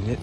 မြစ်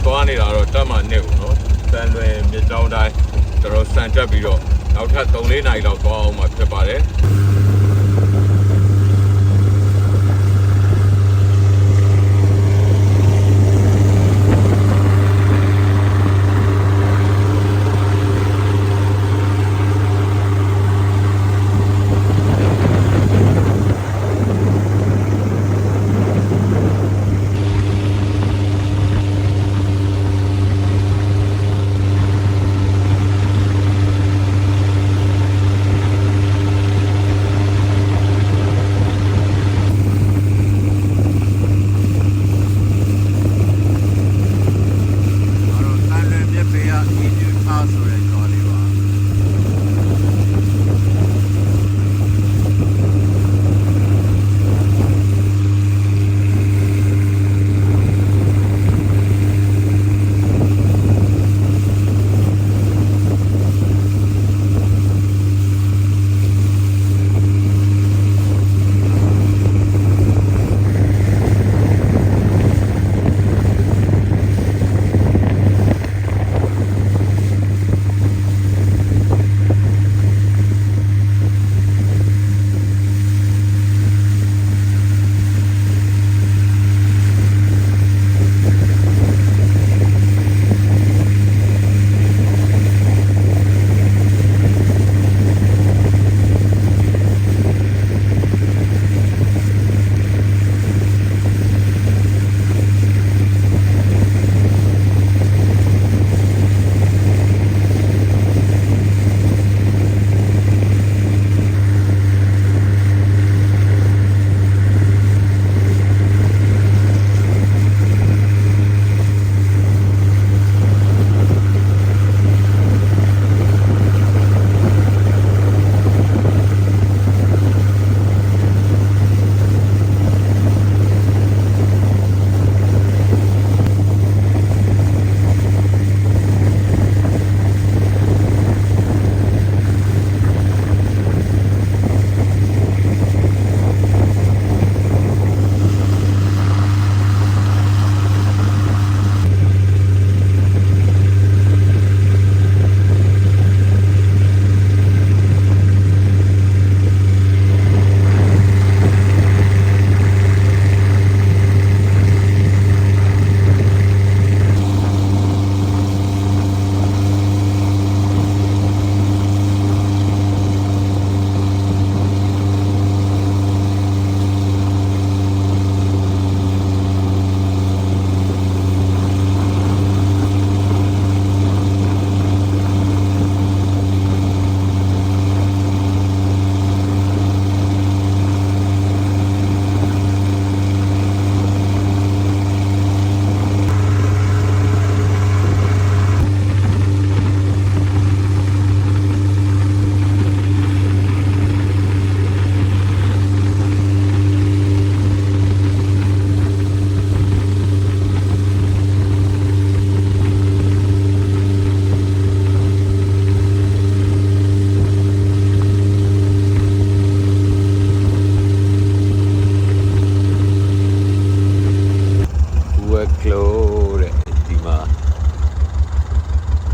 သွားနေတာတော့တက်မှနဲ့ဘူးเนาะတန်လွင်မြစ်ကြောင်းတိုင်းကျွန်တော်စံတက်ပြီးတော့နောက်ထပ် 3-4 နာရီလောက်သွားအောင်မှာဖြစ်ပါတယ်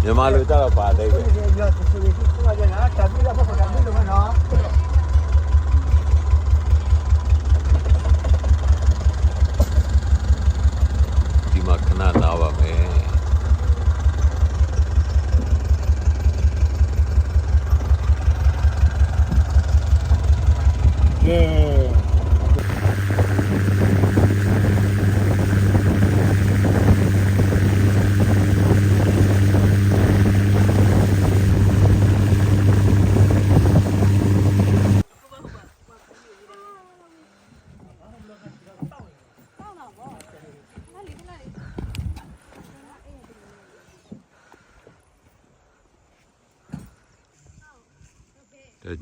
မြန်မာလိုကြတော့ပါလိမ့်မယ်ဒီမှာခဏနားပါမယ်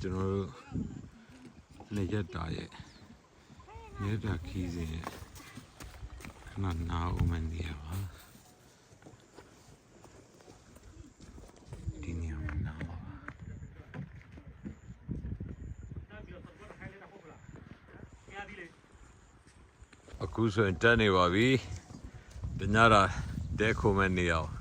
ကျွန်တော်တို့နေရက်တာရဲ့နေရက်တာခီးစဉ်ရဲ့ခဏနားအောင်မနေရပါဒီနေရာမှာနားပါအခုဆိုရင်တက်နေပါပြီတညတာတဲခုမဲ့နေအောင်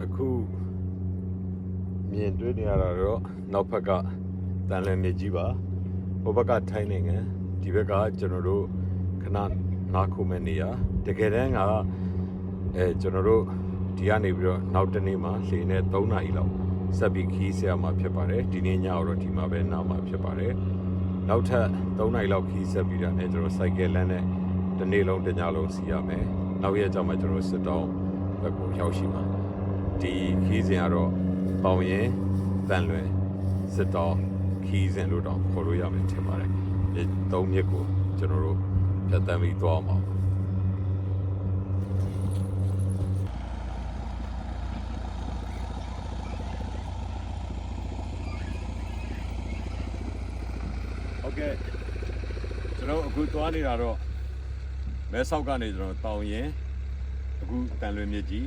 အခုမြင်တွေ့နေရတာတော့နောက်ဘက်ကတန်လည်မြစ်ကြီးပါဟိုဘက်ကထိုင်းနိုင်ငံဒီဘက်ကကျွန်တော်တို့ခဏနားခုမဲ့နေရတကယ်တမ်းကကျွန်တော်တို့ဒီကနေပြီးတော့နောက်တစ်နေ့မှလှေနဲ့3နာရီလောက်ဆက်ပြီးခီးဆရာမှာဖြစ်ပါတယ်ဒီနေ့ညတော့ဒီမှာပဲနားမှာဖြစ်ပါတယ်နောက်ထပ်3နာရီလောက်ခီးဆက်ပြီးတာနဲ့ကျွန်တော်စိုက်ကယ်လမ်းနဲ့ဒီနေ့လုံးတညလုံးစီးရမယ်နောက်ရက်ကျမှကျွန်တော်စစ်တောင်းဘက်ကိုရောက်ရှိမှာဒီခီးစဉ်ကတော့ပေါင်ရင်တန်လွယ်စစ်တောင်းခီးစဉ်လို့တော့ခေါ်လို့ရမယ်ထင်ပါတယ်ဒီ3မြစ်ကိုကျွန်တော်တို့ဖြတ်တန်းပြီးသွားအောင်โอเคကျွန်တော်အခုသွားနေတာတော့မဲဆောက်ကနေကျွန်တော်တောင်ရင်အခုတန်လွင်မြစ်ကြီး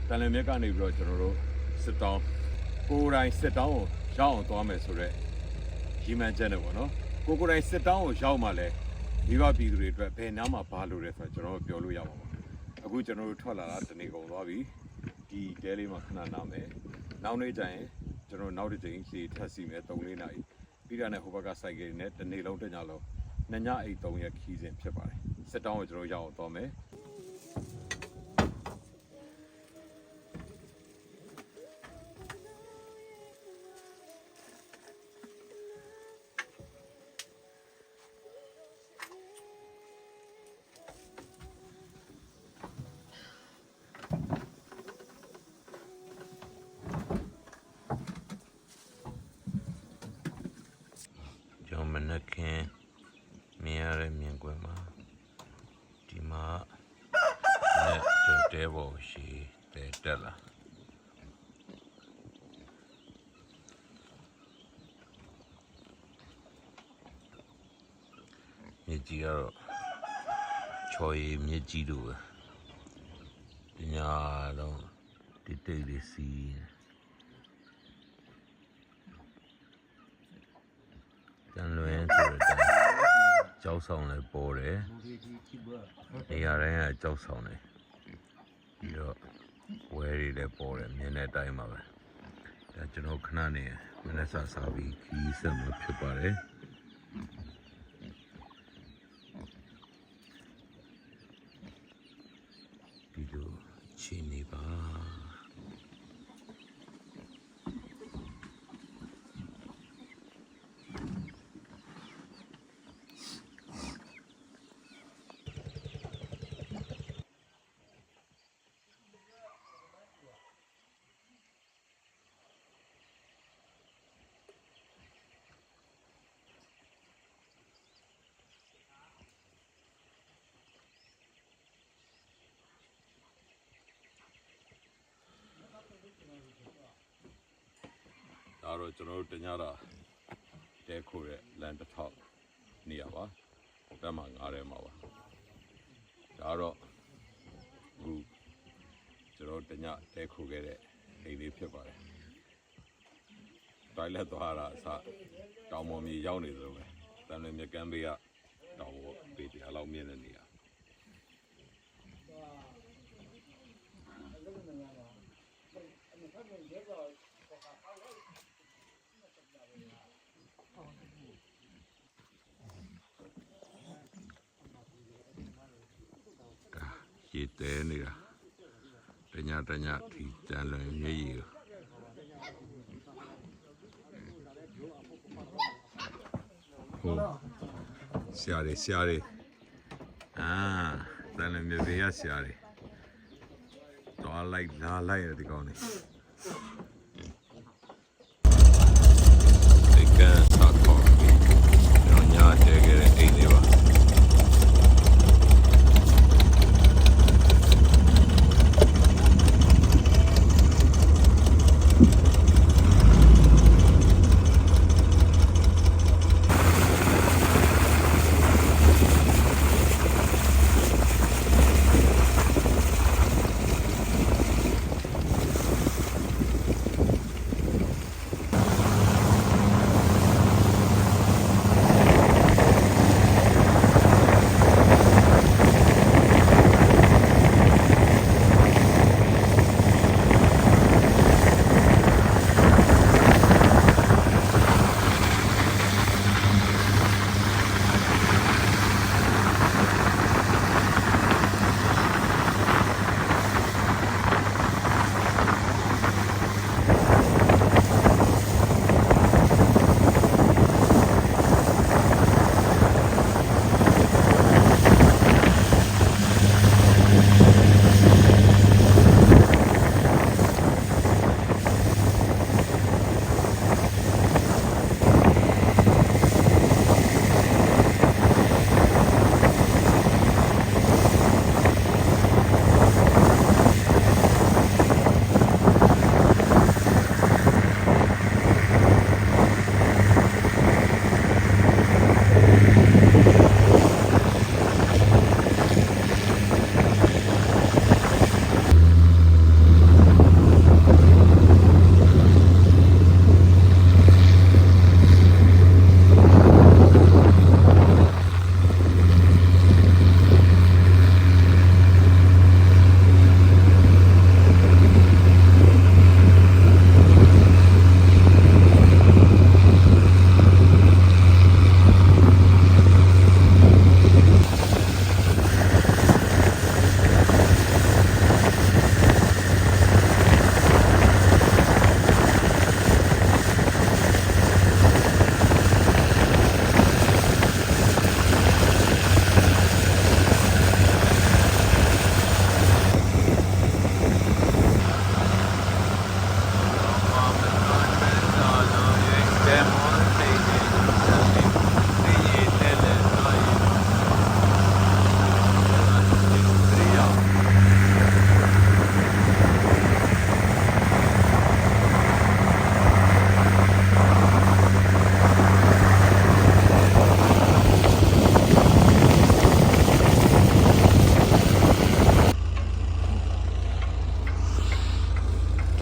တန်လွင်မြစ်ကနေပြီးတော့ကျွန်တော်တို့စစ်တောင်းကိုယ်တိုင်စစ်တောင်းကိုရောက်အောင်သွားမယ်ဆိုတော့ရီမန်ချက်နဲ့ပေါ့နော်ကိုယ်တိုင်စစ်တောင်းကိုရောက်မှလဲမိဘပြည်သူတွေအတွက်ဘယ်နားမှာဘာလို့လဲဆိုတော့ကျွန်တော်ပြောလို့ရမှာပါအခုကျွန်တော်တို့ထွက်လာတာတနေ့ကုန်သွားပြီဒီတဲလေးမှာခဏနားမယ်နောက်နေ့ကျရင်ကျွန်တော်နောက်တစ်ချိန်စီထပ်စီမယ်3-4နာရီပြီးတာနဲ့ဟိုဘက်ကစိုက်ကယ်နဲ့တနေ့လုံးတညလုံး2ညအိတ်3ရက်ခီးစဉ်ဖြစ်ပါတယ်စစ်တောင်းကိုကျွန်တော်ရောက်အောင်သွားမယ်ကျွန်မနခင်မြင်ရတဲ့မြင်ကွင်းမှာဒီမှာနဲ့ကျွန်တော်တဲပေါ်ရှိတက်လာမြစ်ကြီးကတော့ချော်ရည်မြစ်ကြီးတို့ပဲဒီညာတော့တိတ်တိတ်လေးစီးတန်လွင်ဆိုတဲ့ကြောက်ဆောင်လည်းပေါ်တယ်နေရာတိုင်းကကြောက်ဆောင်တယ်ပြီးတော့ဝဲတွေလည်းပေါ်တယ်မြင်တဲ့အတိုင်းပါပဲဒါကျွန်တော်ခဏနေမနေ့ကစားပြီးခီးဆက်မှာဖြစ်ပါတယ်ဒီလိုချိန်နေပါဒါတော့ကျွန်တော်တို့တညတာတဲခိုးတဲ့လန်တစ်ထောက်နေရပါတက်မှာငားထဲမှာပါဒါတော့အခုကျွန်တော်တညတဲခိုးခဲ့တဲ့ အိမ်လေးဖြစ်ပါတယ်တိုင်လက်သွားတာအစတောင်ပေါ်မြေရောက်နေသလိုပဲတန်လွင်မြကမ်းဘေးကတောင်ပေါ်ပေတရာလောက်မြင့်တဲ့နေရာရေတဲနေတာတညဒီတန်လွင်မြေကြီးကိုဟုတ်ဆရာတွေတန်လွင်မြေဘေးရဆရာတွေတော့လိုက်လာလိုက်ရဒီကောင်းနေဒီကစားခေါ်ပြီးတော့ညာတဲခဲ့တဲ့အိမ်တွေပါ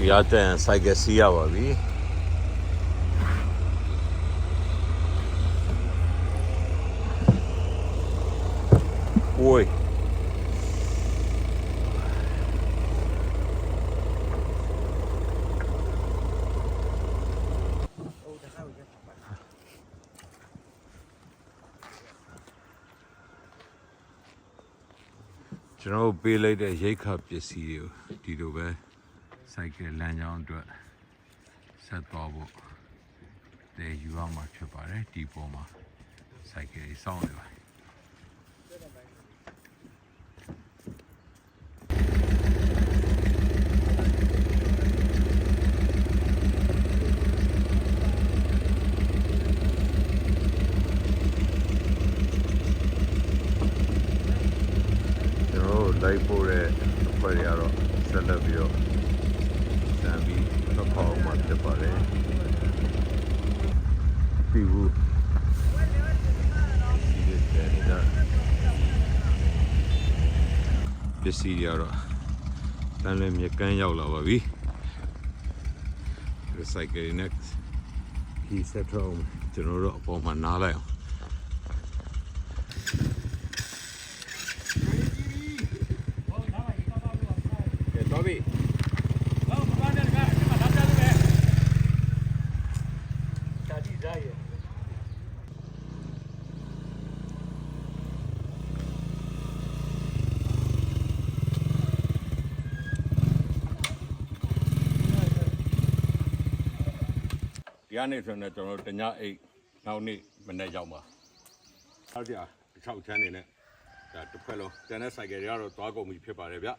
ဒီအတန်စိုက်ကစီးရပါပြီโอ้ยကျွန်တော်ပေးလိုက်တဲ့ရိတ်ခပစ္စည်းတွေကိုဒီလိုပဲစိုက်ကလမ်းကြောင်းအတွက်ဆက်သွားဖို့တည်ယူရမှာဖြစ်ပါတယ်ဒီပေါ်မှာစိုက်ကလေးစောင့်နေပါလိုက်ဖို့တဲ့အဖွဲ့တွေကတော့ဆက်လက်ပြီးတော့စံပြီးတော့ခေါင်းမှာဖြစ်ပါတယ်ပြီးဘူးဒီတဲ့နေတာပစ္စည်းတွေကတော့တန်လွင်မြကမ်းရောက်လာပါပြီ ဒီစိုက်ကယ်နဲ့ဒီဆက်ထုံးကျွန်တော်တို့အပေါ်မှာနားလိုက်အောင်ကဲတော့ပြီဒီကနေ့ဆိုရင်ကျွန်တော်တို့တညအိတ်နောက်နေ့မနေ့ရောက်မှာဟုတ်ကြ6ချမ်းနေနဲ့ဒါတစ်ဖက်လုံးတန်တဲ့ဆိုင်ကယ်တွေကတော့သွားကုန်ပြီဖြစ်ပါတယ်ဗျ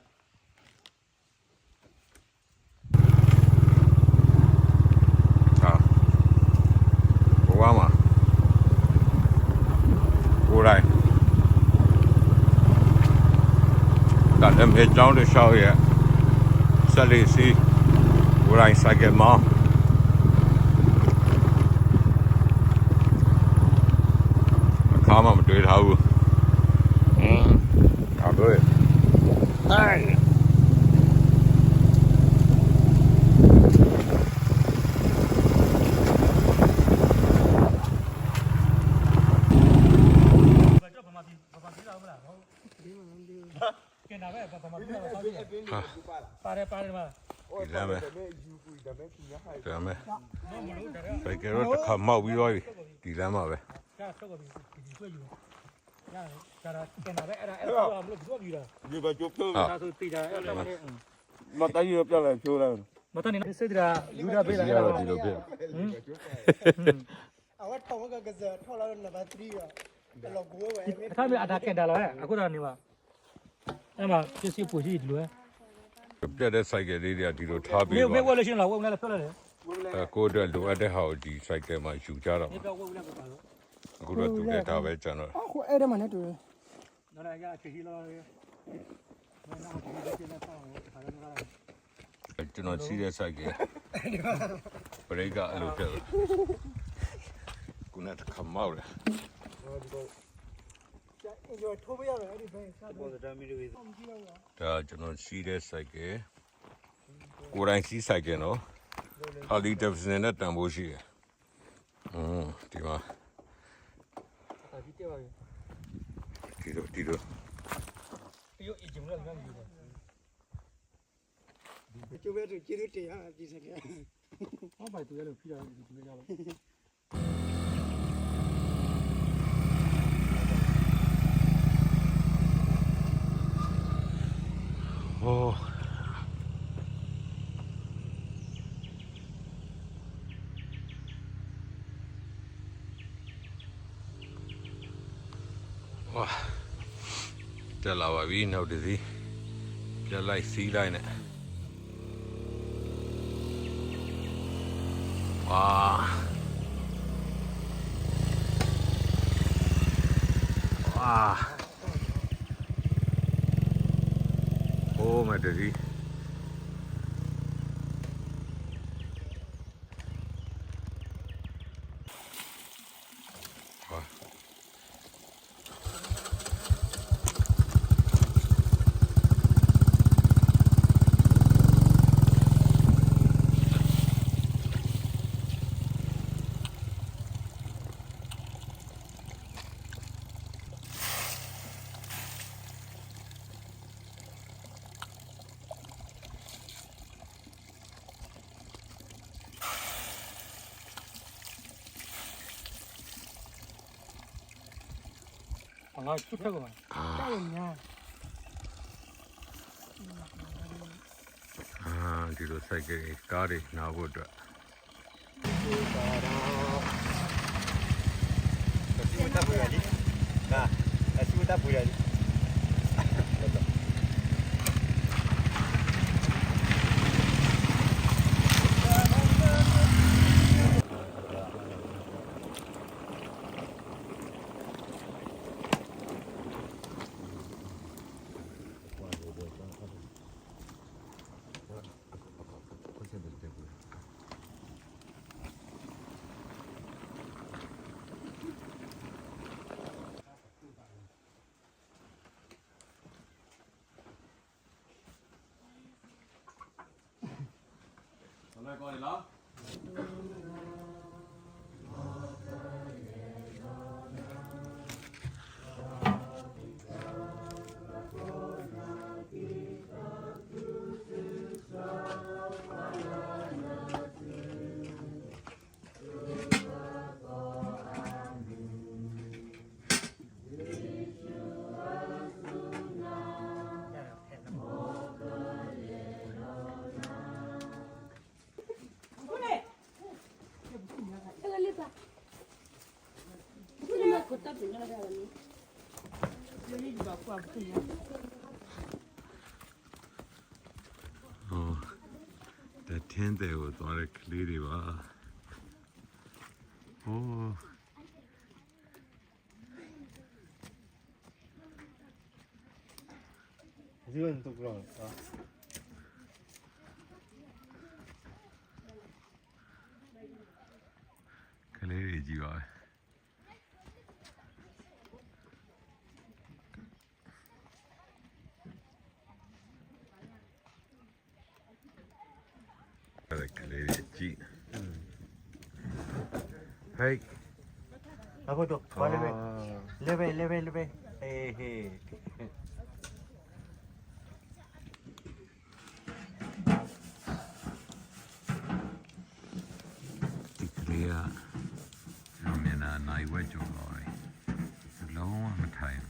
ဟာဘဝမှာကိုယ်တိုင်ဒါလည်းမြေကြောင်းတစ်လျှောက်ရဲ့ဆက်လေးစီကိုယ်တိုင်ဆိုင်ကယ်မောင်းဘာမှမတွေ့ထားဘူးဟုတ်တယ်ဟိုပါတယ်မှာ ဒီလမ်းပဲဒါမဲ့ဘယ်ကတော့တစ်ခါမောက်ပြီးတော့ဒီလမ်းမှာပဲ ကျဆောက်ပြီးတွေ့ယူရတယ်ဒါကင်တာပဲအဲ့ဒါမလို့ပြောပြီးတာ ဒီဘက်ကျုပ်တော့ ဒါဆိုတိတာအဲ့ဒါမ မတိုင်းရပြလိုက်ဖြိုးလိုက် တန်နေစိတ်တရာယူတာပေးလာ ဒီကတော့ဒီလိုဖြစ် အဝတ်ထောင်းကကစားထောက်လာနံပါတ်3ရောအဲ့လိုကိုပဲ အခါမြအတာကင်တာလားအခုတော့နေပါအဲ့မှာပစ္စည်းပူရှိဒီလို ပြတ်တဲ့စိုက်ကယ်လေးတွေကဒီလိုထားပြီး မေ တော့ မေဝယ်လို့ရှင်လားဝယ်လည်းဖျက်လိုက်တယ် ကိုယ့်အတွက်လိုအပ်တဲ့ဟာကိုဒီစိုက်ကယ်မှာယူကြတော့ ဒီတော့ဝယ်လည်းပါတော့ အခုတော့သူလည်းဒါပဲကျွန်တော် အခုအဲ့ဒါမှနဲ့တူတယ် နော်ရချီချီလာတယ်နော်ဒီလိုချင်တဲ့ဆောင်းကိုခါရမှာ ကျွန်တော်စီးတဲ့စိုက်ကယ်ဘရိတ်ကအဲ့လိုဖြစ်တယ်ခုနကခမောက်တယ် အင်ဂျောထိုးပေးရတယ်အဲ့ဒီဘယ်စားတော့ ဒါကျွန်တော်စီးတဲ့စိုက်ကယ်ကိုယ်တိုင်စီးစိုက်ကယ်နော်ဟာလီဒေဗစ်ဆန်နဲ့တန်ဖိုးရှိတယ်ဒီမှာ ဒီတက်ပါပြီ ဒီလို ဒီရုပ်အကျုံလည်းငါယူတယ် ကျုပ်ပဲသူကျေးဇူးတင်ရဒီစကဲ ဟောပါသူလည်းဖိတာဒီလိုကြတော့ โอ้ว้าတက်လာပါပြီနောက်တစ်စီးပြက်လိုက်စီးလိုက်နဲ့ဝါโอ้မတကြီးငါchútထက်ကောင် တောက်ညာ ဒီလိုစိုက်ကကားတွေနားဖို့အတွက် စီတပ်ပူရည်နာစီတပ်ပူရည် 来过来了。The 10th day was very clear. Oh, 이건 또 그럼. clear, Jiva. Clear, G. Hey. 하고 또 레벨. 에헤. Clear. Lumina, night wedge or lorry. Long time.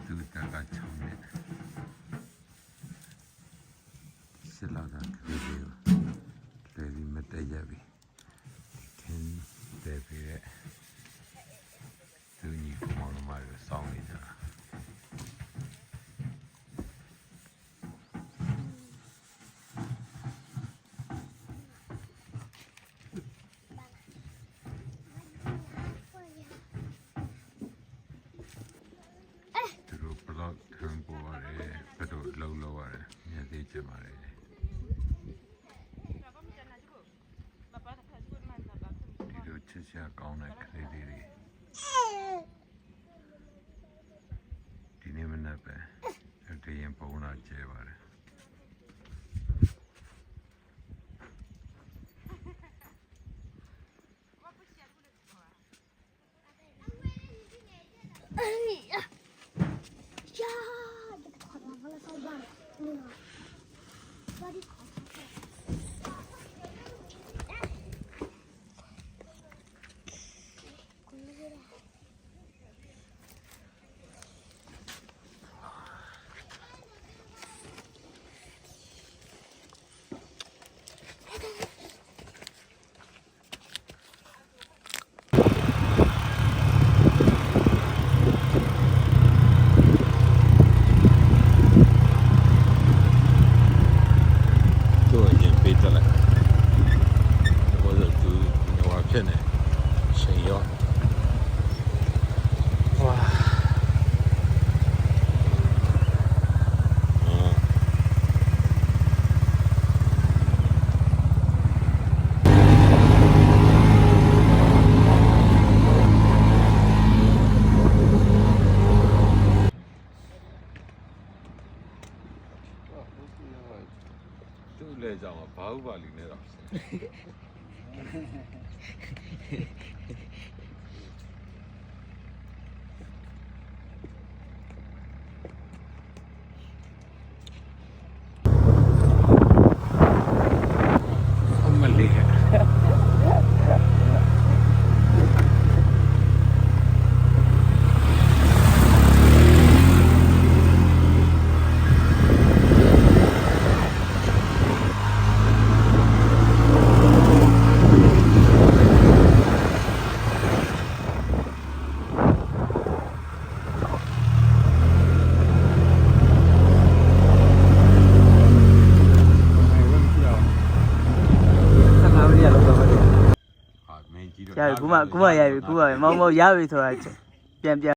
Do that, got some. Silaga, Lady Metajabi. 10 David. Do you come on my song? Just going to clear didn't even know that they ain't born out there. Bahubali ne rapse. Mali hai. Dạ, cũng mà vậy, cũng vậy, mau mau giáo đi thôi,ပြန်